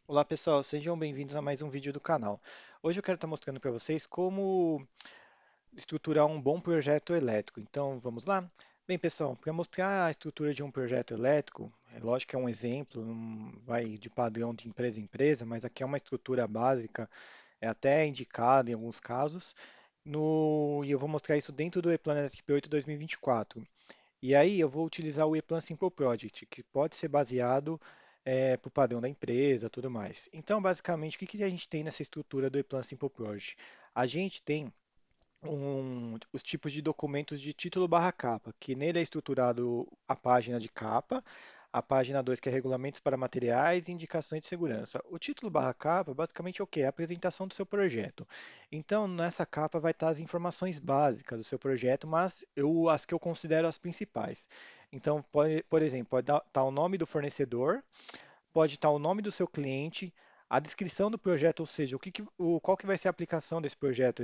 Olá pessoal, sejam bem-vindos a mais um vídeo do canal. Hoje eu quero estar mostrando para vocês como estruturar um bom projeto elétrico. Então vamos lá? Bem pessoal, para mostrar a estrutura de um projeto elétrico, é lógico que é um exemplo, não vai de padrão de empresa em empresa, mas aqui é uma estrutura básica, é até indicado em alguns casos. E eu vou mostrar isso dentro do ePlan SP8 2024. E aí eu vou utilizar o ePlan Simple Project, que pode ser baseado para o padrão da empresa, tudo mais. Então, basicamente, o que que a gente tem nessa estrutura do ePlan Simple Project? A gente tem os tipos de documentos de título barra capa, que nele é estruturado a página de capa, a página 2 que é regulamentos para materiais e indicações de segurança. O título barra capa basicamente é o quê? É a apresentação do seu projeto. Então, nessa capa vai estar as informações básicas do seu projeto, mas as que eu considero as principais. Então, por exemplo, pode estar o nome do fornecedor, pode estar o nome do seu cliente, a descrição do projeto, ou seja, qual que vai ser a aplicação desse projeto.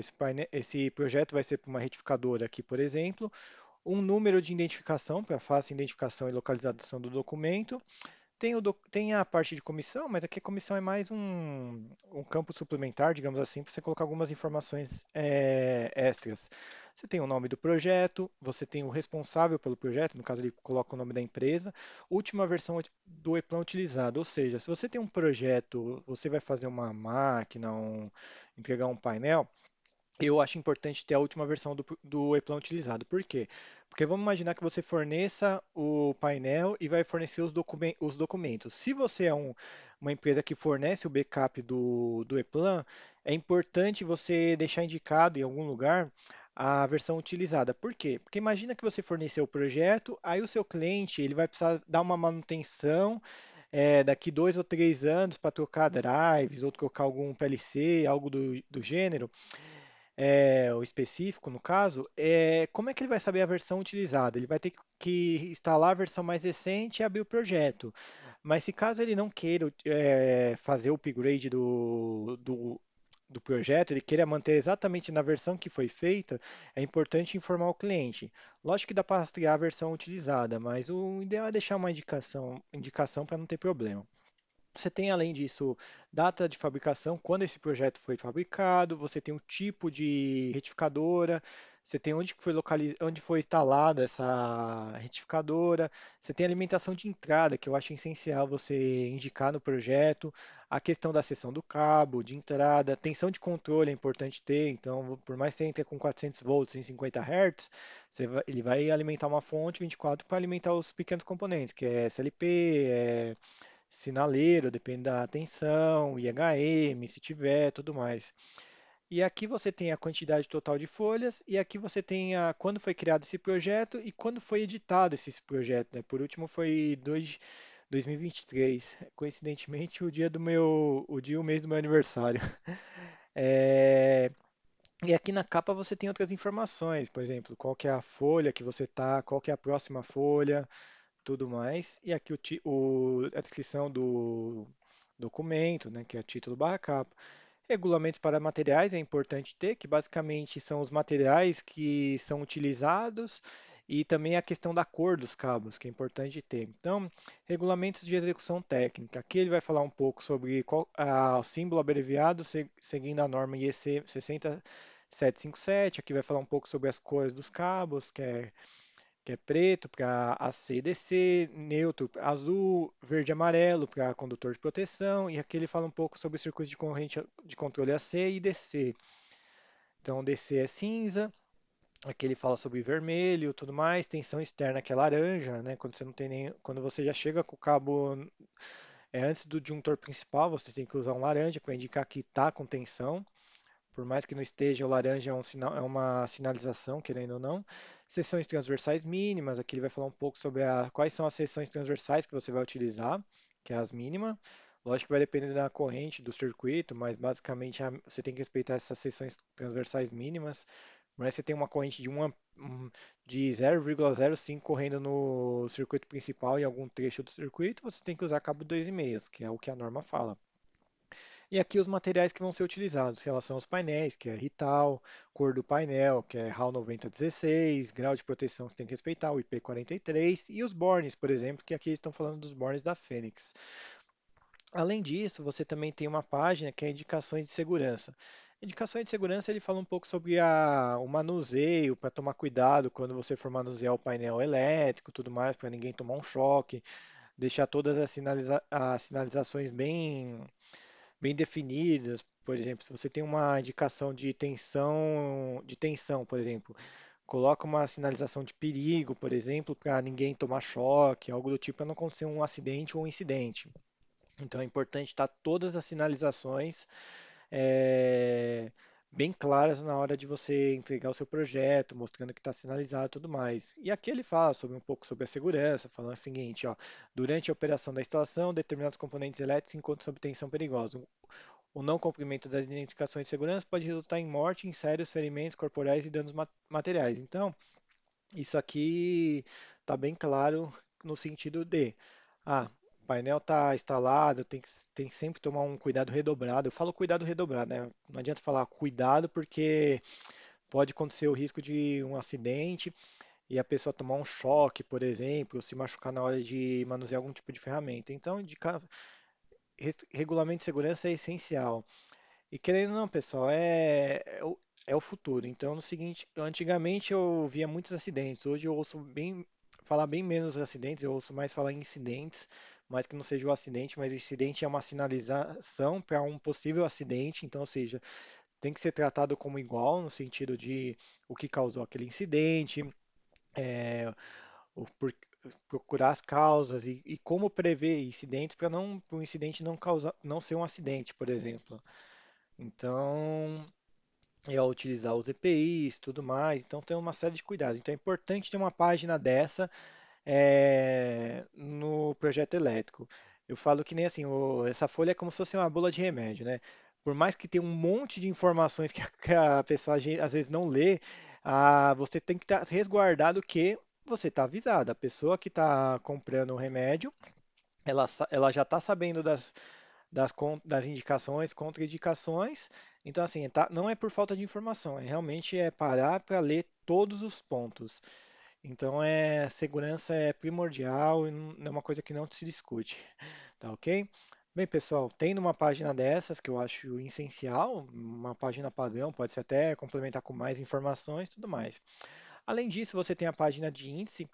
Esse projeto vai ser para uma retificadora aqui, por exemplo, um número de identificação para fácil identificação e localização do documento. Tem a parte de comissão, mas aqui a comissão é mais um campo suplementar, digamos assim, para você colocar algumas informações extras. Você tem o nome do projeto, você tem o responsável pelo projeto, no caso ele coloca o nome da empresa, última versão do ePlan utilizado, ou seja, se você tem um projeto, você vai fazer uma máquina, entregar um painel, eu acho importante ter a última versão do ePlan utilizado. Por quê? Porque vamos imaginar que você forneça o painel e vai fornecer os documentos. Se você é uma empresa que fornece o backup do ePlan, é importante você deixar indicado em algum lugar a versão utilizada. Por quê? Porque imagina que você forneceu o projeto, aí o seu cliente ele vai precisar dar uma manutenção daqui 2 ou 3 anos para trocar drives ou trocar algum PLC, algo do gênero o específico, no caso, como é que ele vai saber a versão utilizada? Ele vai ter que instalar a versão mais recente e abrir o projeto. Mas se caso ele não queira fazer o upgrade do projeto, ele queira manter exatamente na versão que foi feita, é importante informar o cliente. Lógico que dá para rastrear a versão utilizada, mas o ideal é deixar uma indicação para não ter problema. Você tem, além disso, data de fabricação, quando esse projeto foi fabricado, você tem o tipo de retificadora, você tem onde foi instalada essa retificadora, você tem a alimentação de entrada, que eu acho essencial você indicar no projeto, a questão da seção do cabo, de entrada, tensão de controle é importante ter, então, por mais que você entre com 400 volts em 50 Hz, ele vai alimentar uma fonte 24 para alimentar os pequenos componentes, que é SLP, sinaleiro, depende da tensão, IHM, se tiver, tudo mais. E aqui você tem a quantidade total de folhas, e aqui você tem quando foi criado esse projeto e quando foi editado esse projeto, né? Por último foi 2023, coincidentemente o dia e o mês do meu aniversário. É, E aqui na capa você tem outras informações, por exemplo, qual que é a folha que você tá, qual que é a próxima folha, tudo mais. E aqui a descrição do documento, né, que é título barra capa. Regulamentos para materiais é importante ter, que basicamente são os materiais que são utilizados e também a questão da cor dos cabos, que é importante ter. Então, regulamentos de execução técnica. Aqui ele vai falar um pouco sobre o símbolo abreviado seguindo a norma IEC 60757. Aqui vai falar um pouco sobre as cores dos cabos, que é preto para AC/DC, neutro azul, verde e amarelo para condutor de proteção, e aqui ele fala um pouco sobre os circuitos de corrente de controle AC e DC. Então, DC é cinza, aqui ele fala sobre vermelho, tudo mais, tensão externa que é laranja, né? Quando você não tem nem, quando você já chega com o cabo antes do disjuntor principal, você tem que usar um laranja para indicar que está com tensão. Por mais que não esteja, o laranja é um sinal, é uma sinalização, querendo ou não. Seções transversais mínimas, aqui ele vai falar um pouco sobre quais são as seções transversais que você vai utilizar, que é as mínimas. Lógico que vai depender da corrente do circuito, mas basicamente você tem que respeitar essas seções transversais mínimas. Mas você tem uma corrente de 0,05 correndo no circuito principal e algum trecho do circuito, você tem que usar cabo 2,5, que é o que a norma fala. E aqui os materiais que vão ser utilizados em relação aos painéis, que é RITAL, cor do painel, que é RAL 9016, grau de proteção que você tem que respeitar, o IP43, e os bornes, por exemplo, que aqui estão falando dos bornes da Fênix. Além disso, você também tem uma página que é indicações de segurança. Indicações de segurança, ele fala um pouco sobre o manuseio, para tomar cuidado quando você for manusear o painel elétrico, tudo mais, para ninguém tomar um choque, deixar todas as sinalizações bem definidas. Por exemplo, se você tem uma indicação de tensão, por exemplo, coloca uma sinalização de perigo, por exemplo, para ninguém tomar choque, algo do tipo, para não acontecer um acidente ou um incidente. Então é importante estar todas as sinalizações eh, bem claras na hora de você entregar o seu projeto, mostrando que está sinalizado e tudo mais. E aqui ele fala sobre um pouco sobre a segurança, falando o seguinte, ó, durante a operação da instalação, determinados componentes elétricos encontram sob tensão perigosa. O não cumprimento das identificações de segurança pode resultar em morte, em sérios ferimentos corporais e danos materiais. Então, isso aqui está bem claro no sentido de, o painel está instalado, tem que sempre tomar um cuidado redobrado. Eu falo cuidado redobrado, né? Não adianta falar cuidado porque pode acontecer o risco de um acidente e a pessoa tomar um choque, por exemplo, ou se machucar na hora de manusear algum tipo de ferramenta. Então, regulamento de segurança é essencial. E querendo ou não, pessoal, é o futuro. Então, no seguinte, antigamente eu via muitos acidentes, hoje eu ouço falar bem menos acidentes, eu ouço mais falar em incidentes, mais que não seja o acidente, mas o incidente é uma sinalização para um possível acidente, então, ou seja, tem que ser tratado como igual, no sentido de o que causou aquele incidente, é, o por- procurar as causas e como prever incidentes para não, para o incidente não causar, não ser um acidente, por exemplo. Então, utilizar os EPIs, tudo mais. Então, tem uma série de cuidados. Então, é importante ter uma página dessa no projeto elétrico. Eu falo que nem assim, essa folha é como se fosse uma bula de remédio, né? Por mais que tenha um monte de informações que que a pessoa às vezes não lê, você tem que estar resguardado que você está avisado. A pessoa que está comprando o remédio, ela já está sabendo das indicações, contraindicações. Então, assim, não é por falta de informação, realmente é parar para ler todos os pontos. Então, segurança é primordial e não é uma coisa que não se discute, tá ok? Bem, pessoal, tendo uma página dessas que eu acho essencial, uma página padrão, pode ser até complementar com mais informações e tudo mais. Além disso, você tem a página de índice,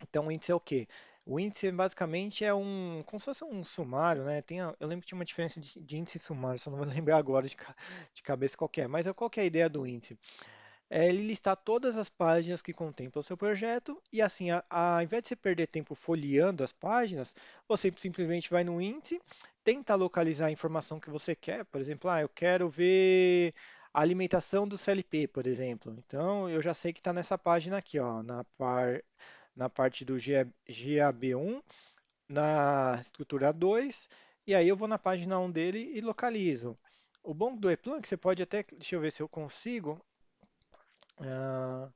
então, o índice é o quê? O índice basicamente é como se fosse um sumário, né? Eu lembro que tinha uma diferença de índice e sumário, só não vou lembrar agora de cabeça qual que é. Mas qual que é a ideia do índice? É ele listar todas as páginas que contemplam o seu projeto e assim, ao invés de você perder tempo folheando as páginas, você simplesmente vai no índice, tenta localizar a informação que você quer. Por exemplo, eu quero ver a alimentação do CLP, por exemplo. Então, eu já sei que está nessa página aqui, ó, na parte do GAB1, na estrutura 2, e aí eu vou na página 1 dele e localizo. O bom do ePlan é que você pode até, deixa eu ver se eu consigo, ah,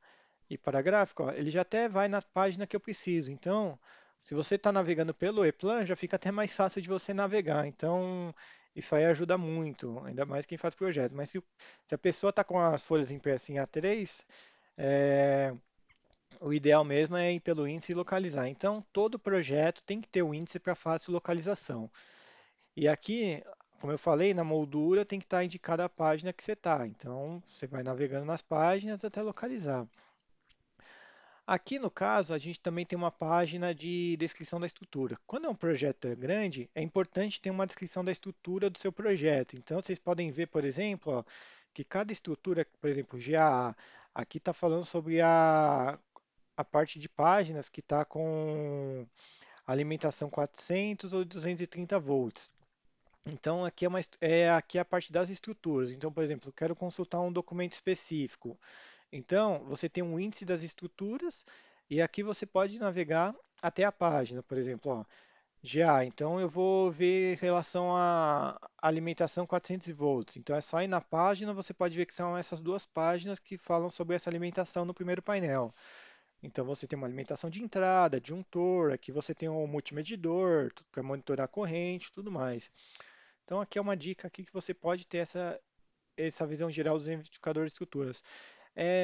ir para gráfico, ó, ele já até vai na página que eu preciso. Então, se você está navegando pelo ePlan, já fica até mais fácil de você navegar. Então, isso aí ajuda muito, ainda mais quem faz projeto. Mas se a pessoa está com as folhas impressas em A3, é, o ideal mesmo é ir pelo índice e localizar. Então, todo projeto tem que ter o índice para fácil localização. E aqui, como eu falei, na moldura tem que estar indicada a página que você está. Então, você vai navegando nas páginas até localizar. Aqui no caso, a gente também tem uma página de descrição da estrutura. Quando é um projeto grande, é importante ter uma descrição da estrutura do seu projeto. Então, vocês podem ver, por exemplo, ó, que cada estrutura, por exemplo, GAA, aqui está falando sobre a parte de páginas que está com alimentação 400 ou 230 volts. Então, aqui é a parte das estruturas. Então, por exemplo, eu quero consultar um documento específico. Então, você tem um índice das estruturas e aqui você pode navegar até a página, por exemplo, ó, GA. Então, eu vou ver em relação à alimentação 400 volts. Então, é só ir na página, você pode ver que são essas duas páginas que falam sobre essa alimentação no primeiro painel. Então, você tem uma alimentação de entrada, disjuntor, aqui você tem um multimedidor para monitorar a corrente, e tudo mais. Então, aqui é uma dica aqui que você pode ter essa visão geral dos identificadores de estruturas.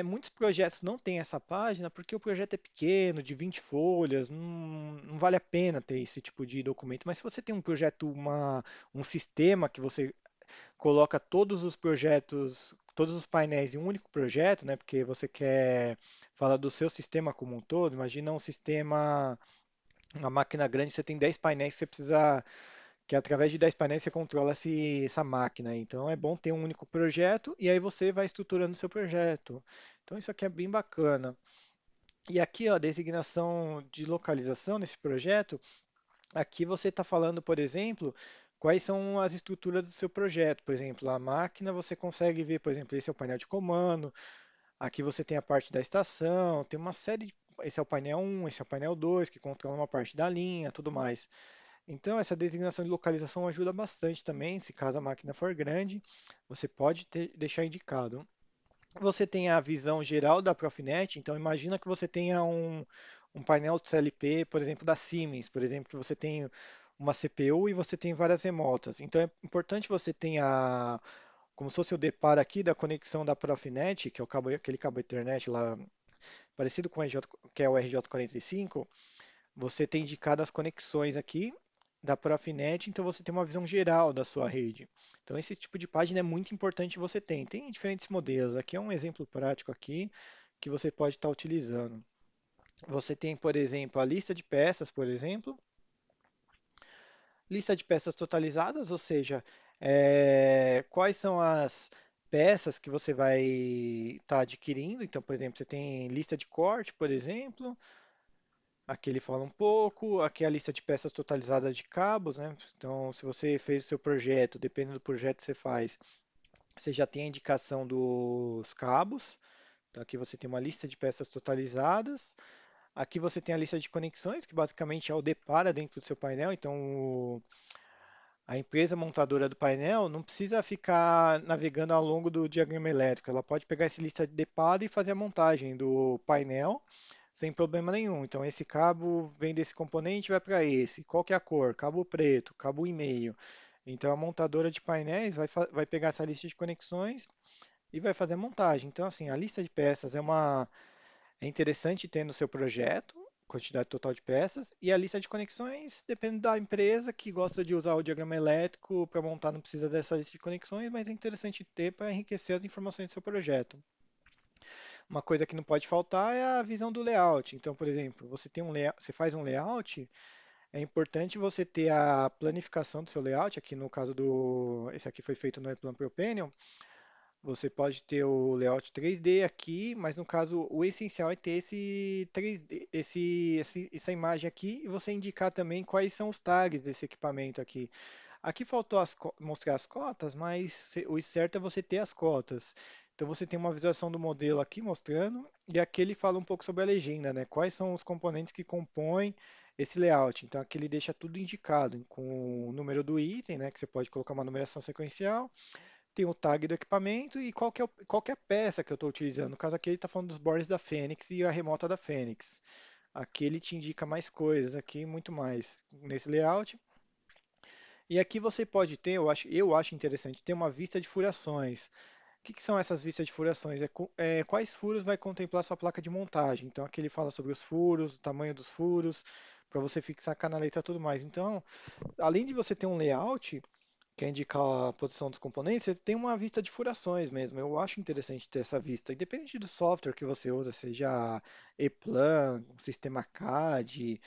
Muitos projetos não têm essa página porque o projeto é pequeno, de 20 folhas, não vale a pena ter esse tipo de documento. Mas se você tem um projeto, um sistema que você coloca todos os projetos, todos os painéis em um único projeto, né? Porque você quer falar do seu sistema como um todo. Imagina um sistema, uma máquina grande, você tem 10 painéis que você precisa, que através de 10 painéis você controla essa máquina. Então é bom ter um único projeto e aí você vai estruturando o seu projeto. Então isso aqui é bem bacana. E aqui, ó, a designação de localização nesse projeto, aqui você está falando, por exemplo, quais são as estruturas do seu projeto. Por exemplo, a máquina você consegue ver, por exemplo, esse é o painel de comando, aqui você tem a parte da estação, tem uma série esse é o painel 1, esse é o painel 2, que controla uma parte da linha, tudo mais. Então, essa designação de localização ajuda bastante também, se caso a máquina for grande, você pode deixar indicado. Você tem a visão geral da Profinet, então imagina que você tenha um painel de CLP, por exemplo, da Siemens, por exemplo, que você tem uma CPU e você tem várias remotas. Então é importante você tenha, como se fosse o deparo aqui da conexão da Profinet, que é o cabo, aquele cabo Ethernet lá, parecido com o RJ, que é o RJ45, você tem indicado as conexões aqui da Profinet, então você tem uma visão geral da sua rede. Então esse tipo de página é muito importante você ter. Tem diferentes modelos. Aqui é um exemplo prático aqui que você pode estar utilizando. Você tem, por exemplo, a lista de peças, por exemplo, lista de peças totalizadas, ou seja, quais são as peças que você vai estar adquirindo. Então, por exemplo, você tem lista de corte, por exemplo. Aqui ele fala um pouco, aqui é a lista de peças totalizadas de cabos, né? Então, se você fez o seu projeto, dependendo do projeto que você faz, você já tem a indicação dos cabos. Então, aqui você tem uma lista de peças totalizadas. Aqui você tem a lista de conexões, que basicamente é o depara dentro do seu painel. Então, a empresa montadora do painel não precisa ficar navegando ao longo do diagrama elétrico. Ela pode pegar essa lista de deparo e fazer a montagem do painel sem problema nenhum. Então, esse cabo vem desse componente e vai para esse. Qual que é a cor? Cabo preto, cabo e meio. Então, a montadora de painéis vai pegar essa lista de conexões e vai fazer a montagem. Então, assim, a lista de peças é interessante ter no seu projeto, quantidade total de peças, e a lista de conexões depende da empresa que gosta de usar o diagrama elétrico para montar, não precisa dessa lista de conexões, mas é interessante ter para enriquecer as informações do seu projeto. Uma coisa que não pode faltar é a visão do layout. Então, por exemplo, você faz um layout, é importante você ter a planificação do seu layout. Aqui no caso esse aqui foi feito no ePlan Propanion. Você pode ter o layout 3D aqui, mas no caso o essencial é ter esse 3D, essa imagem aqui e você indicar também quais são os tags desse equipamento aqui. Aqui faltou mostrar as cotas, mas o certo é você ter as cotas. Então você tem uma visualização do modelo aqui mostrando, e aqui ele fala um pouco sobre a legenda, né? Quais são os componentes que compõem esse layout. Então aqui ele deixa tudo indicado, com o número do item, né? Que você pode colocar uma numeração sequencial, tem o tag do equipamento e qual que é a peça que eu estou utilizando. No caso aqui ele está falando dos bornes da Fênix e a remota da Fênix. Aqui ele te indica mais coisas, aqui muito mais nesse layout. E aqui você pode ter, eu acho interessante, ter uma vista de furações. O que são essas vistas de furações? Quais furos vai contemplar sua placa de montagem? Então aqui ele fala sobre os furos, o tamanho dos furos, para você fixar a canaleta e tudo mais. Então, além de você ter um layout, quer indicar a posição dos componentes, você tem uma vista de furações mesmo. Eu acho interessante ter essa vista, independente do software que você usa, seja ePlan, sistema CAD,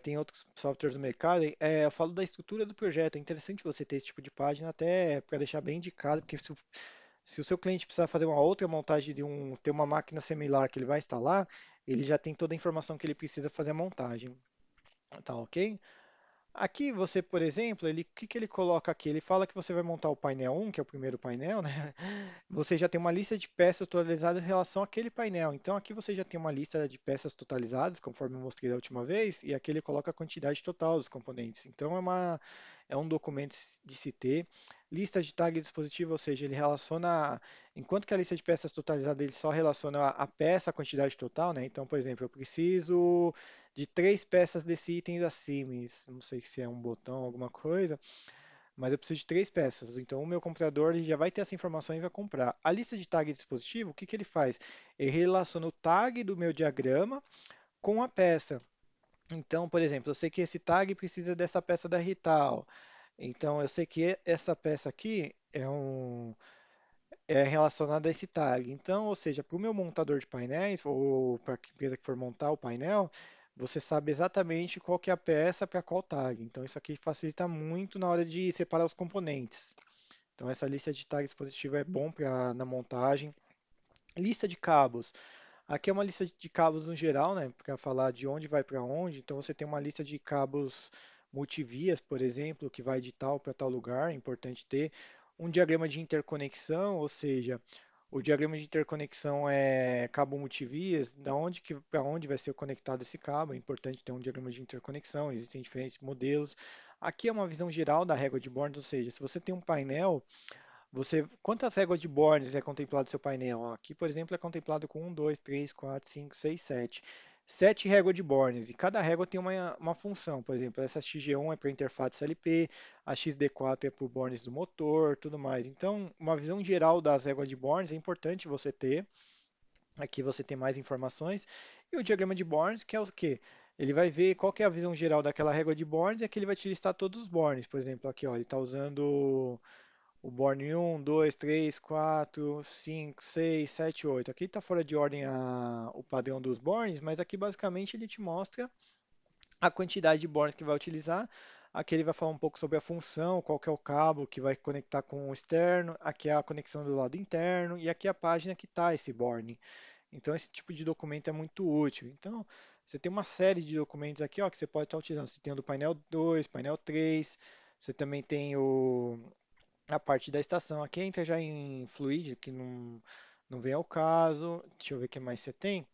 tem outros softwares no mercado. Eu falo da estrutura do projeto. É interessante você ter esse tipo de página até para deixar bem indicado, porque se o seu cliente precisar fazer uma outra montagem ter uma máquina similar que ele vai instalar, ele já tem toda a informação que ele precisa fazer a montagem. Tá ok? Aqui você, por exemplo, o que que ele coloca aqui? Ele fala que você vai montar o painel 1, que é o primeiro painel, né? Você já tem uma lista de peças totalizadas em relação àquele painel. Então aqui você já tem uma lista de peças totalizadas, conforme eu mostrei da última vez, e aqui ele coloca a quantidade total dos componentes. Então é um documento de se ter. Lista de tag dispositivo, ou seja, ele relaciona, enquanto que a lista de peças totalizada ele só relaciona a peça, a quantidade total, né? Então, por exemplo, eu preciso de 3 peças desse item da Siemens, não sei se é um botão, alguma coisa. mas eu preciso de três peças. Então o meu computador ele já vai ter essa informação e vai comprar. A lista de tag de dispositivo, o que que ele faz? Ele relaciona o tag do meu diagrama com a peça. Então, por exemplo, eu sei que esse tag precisa dessa peça da Rital. Então, eu sei que essa peça aqui é relacionada a esse tag. Então, ou seja, para o meu montador de painéis, ou para a empresa que for montar o painel, você sabe exatamente qual que é a peça para qual tag. Então, isso aqui facilita muito na hora de separar os componentes. Então, essa lista de tag dispositivo é bom para na montagem. Lista de cabos. Aqui é uma lista de cabos no geral, né, para falar de onde vai para onde. Então você tem uma lista de cabos multivias, por exemplo, que vai de tal para tal lugar, é importante ter. Um diagrama de interconexão, ou seja, o diagrama de interconexão é cabo multivias, da onde que para onde vai ser conectado esse cabo, é importante ter um diagrama de interconexão, existem diferentes modelos. Aqui é uma visão geral da régua de Born, ou seja, se você tem um painel quantas réguas de Bornes é contemplado no seu painel? Ó, aqui, por exemplo, é contemplado com um, 2, 3, 4, 5, 6, 7. 7 réguas de Bornes, e cada régua tem uma função. Por exemplo, essa XG1 é para interface LP, a XD4 é para o Bornes do motor, tudo mais. Então, uma visão geral das réguas de Bornes é importante você ter. Aqui você tem mais informações. E o diagrama de Bornes, que é o quê? Ele vai ver qual que é a visão geral daquela régua de Bornes e aqui ele vai te listar todos os Bornes. Por exemplo, aqui ó, ele está usando o Borne 1, 2, 3, 4, 5, 6, 7, 8. Aqui está fora de ordem o padrão dos Bornes, mas aqui basicamente ele te mostra a quantidade de Bornes que vai utilizar. Aqui ele vai falar um pouco sobre a função, qual que é o cabo que vai conectar com o externo. Aqui é a conexão do lado interno e aqui é a página que está esse Borne. Então esse tipo de documento é muito útil. Então você tem uma série de documentos aqui ó, que você pode estar utilizando. Você tem o do painel 2, painel 3, você também tem a parte da estação. Aqui entra já em Fluid, que não vem ao caso. Deixa eu ver o que mais você tem.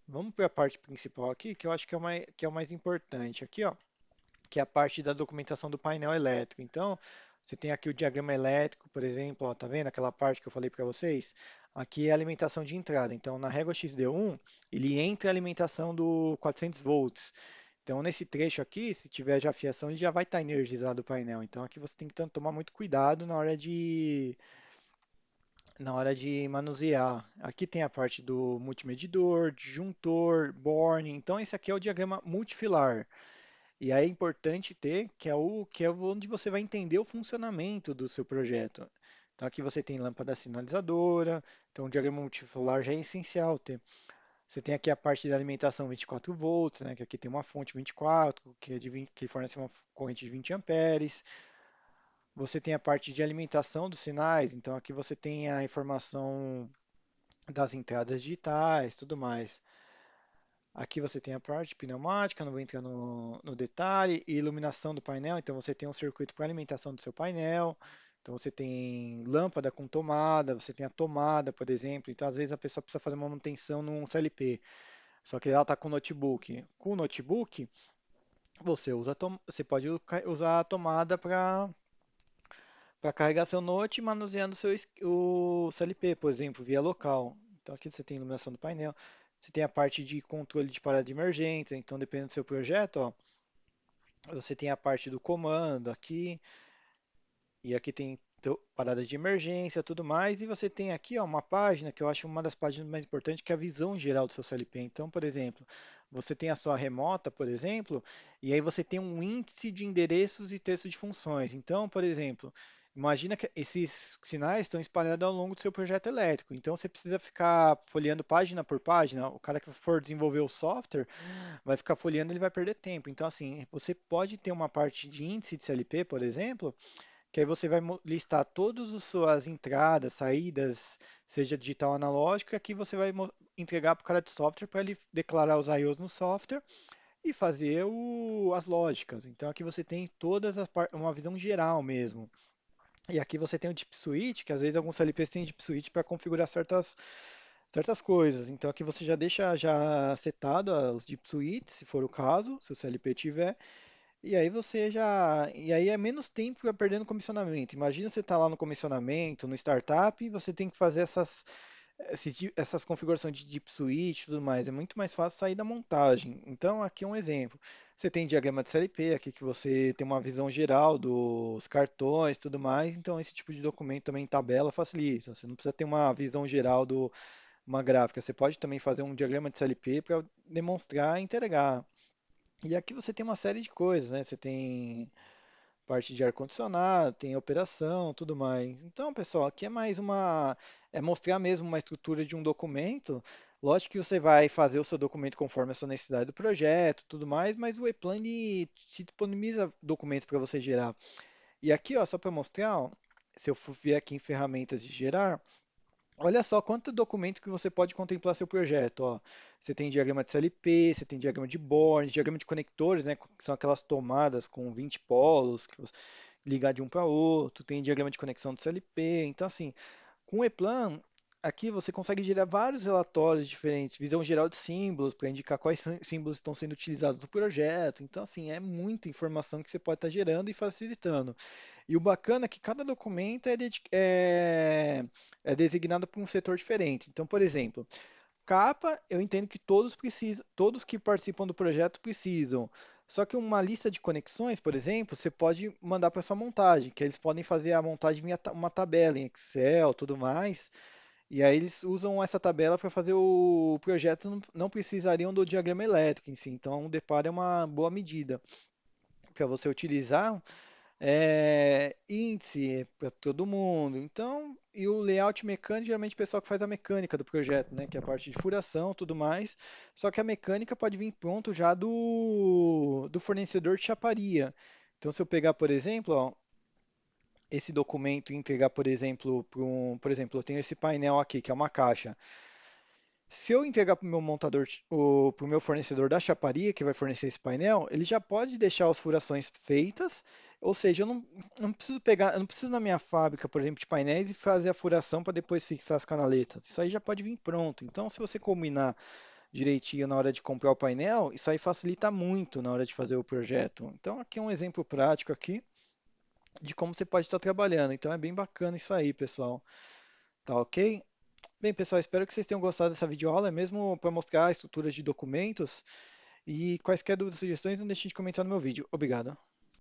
Vamos para a parte principal aqui, que eu acho que é o mais importante. Aqui, ó, que é a parte da documentação do painel elétrico. Então, você tem aqui o diagrama elétrico, por exemplo, ó, tá vendo aquela parte que eu falei para vocês? Aqui é a alimentação de entrada. Então, na régua XD1, ele entra a alimentação do 400 volts. Então, nesse trecho aqui, se tiver já fiação, ele já vai estar energizado o painel. Então, aqui você tem que tomar muito cuidado na hora de manusear. Aqui tem a parte do multimedidor, disjuntor, borne. Então, esse aqui é o diagrama multifilar. E aí é importante ter que é onde você vai entender o funcionamento do seu projeto. Então, aqui você tem lâmpada sinalizadora. Então, o diagrama multifilar já é essencial ter. Você tem aqui a parte da alimentação 24 volts, né, que aqui tem uma fonte 24, que, que fornece uma corrente de 20 amperes. Você tem a parte de alimentação dos sinais, então aqui você tem a informação das entradas digitais, tudo mais. Aqui você tem a parte pneumática, não vou entrar no detalhe, e iluminação do painel, então você tem um circuito para alimentação do seu painel. Então você tem lâmpada com tomada, você tem a tomada, por exemplo. Então às vezes a pessoa precisa fazer uma manutenção num CLP. Só que ela está com o notebook. Com o notebook, você pode usar a tomada para carregar seu note manuseando o CLP, por exemplo, via local. Então aqui você tem iluminação do painel, você tem a parte de controle de parada de emergência, então dependendo do seu projeto, ó, você tem a parte do comando aqui, e aqui tem parada de emergência, tudo mais, e você tem aqui ó, uma página que eu acho uma das páginas mais importantes, que é a visão geral do seu CLP. Então, por exemplo, você tem a sua remota, por exemplo, e aí você tem um índice de endereços e texto de funções. Então, por exemplo, imagina que esses sinais estão espalhados ao longo do seu projeto elétrico. Então, você precisa ficar folheando página por página. O cara que for desenvolver o software vai ficar folheando, ele vai perder tempo. Então, assim, você pode ter uma parte de índice de CLP, por exemplo, que aí você vai listar todas as suas entradas, saídas, seja digital ou analógico, e aqui você vai entregar para o cara de software para ele declarar os IOs no software e fazer as lógicas. Então aqui você tem uma visão geral mesmo. E aqui você tem o Deep Suite, que às vezes alguns CLPs têm Deep Suite para configurar certas coisas. Então aqui você já deixa já setado os Deep Suites, se for o caso, se o CLP tiver. E aí é menos tempo que vai perder no comissionamento. Imagina você estar lá no comissionamento, no startup, e você tem que fazer essas configurações de deep switch e tudo mais, é muito mais fácil sair da montagem. Então, aqui é um exemplo. Você tem diagrama de CLP, aqui que você tem uma visão geral dos cartões e tudo mais. Então, esse tipo de documento também em tabela facilita. Você não precisa ter uma visão geral de uma gráfica. Você pode também fazer um diagrama de CLP para demonstrar e entregar. E aqui você tem uma série de coisas, né? Você tem parte de ar-condicionado, tem operação, tudo mais. Então, pessoal, aqui é mais é mostrar mesmo uma estrutura de um documento. Lógico que você vai fazer o seu documento conforme a sua necessidade do projeto, tudo mais, mas o ePlan ele te disponibiliza documentos para você gerar. E aqui, ó, só para mostrar, ó, se eu vier aqui em ferramentas de gerar, olha só quanto documento que você pode contemplar seu projeto, ó. Você tem diagrama de CLP, você tem diagrama de bornes, diagrama de conectores, né, que são aquelas tomadas com 20 polos, que você ligar de um para outro, tem diagrama de conexão do CLP. Então, assim, com o ePlan, aqui você consegue gerar vários relatórios diferentes, visão geral de símbolos, para indicar quais símbolos estão sendo utilizados no projeto. Então, assim, é muita informação que você pode estar gerando e facilitando. E o bacana é que cada documento é designado por um setor diferente. Então, por exemplo, capa, eu entendo que todos precisam, todos que participam do projeto precisam. Só que uma lista de conexões, por exemplo, você pode mandar para sua montagem, que eles podem fazer a montagem via uma tabela em Excel, tudo mais. E aí eles usam essa tabela para fazer o projeto, não precisariam do diagrama elétrico em si. Então, o deparo é uma boa medida para você utilizar índice para todo mundo. Então, e o layout mecânico, geralmente o pessoal que faz a mecânica do projeto, né? Que é a parte de furação, tudo mais. Só que a mecânica pode vir pronto já do fornecedor de chaparia. Então, se eu pegar, por exemplo, ó, esse documento e entregar, por exemplo, por exemplo, eu tenho esse painel aqui, que é uma caixa. Se eu entregar para o meu montador, para o meu fornecedor da chaparia, que vai fornecer esse painel, ele já pode deixar as furações feitas, ou seja, eu não preciso pegar, eu não preciso na minha fábrica, por exemplo, de painéis e fazer a furação para depois fixar as canaletas. Isso aí já pode vir pronto. Então, se você combinar direitinho na hora de comprar o painel, isso aí facilita muito na hora de fazer o projeto. Então, aqui é um exemplo prático aqui de como você pode estar trabalhando. Então, é bem bacana isso aí, pessoal. Tá ok? Bem, pessoal, espero que vocês tenham gostado dessa videoaula, mesmo para mostrar a estrutura de documentos. E quaisquer dúvidas ou sugestões, não deixem de comentar no meu vídeo. Obrigado.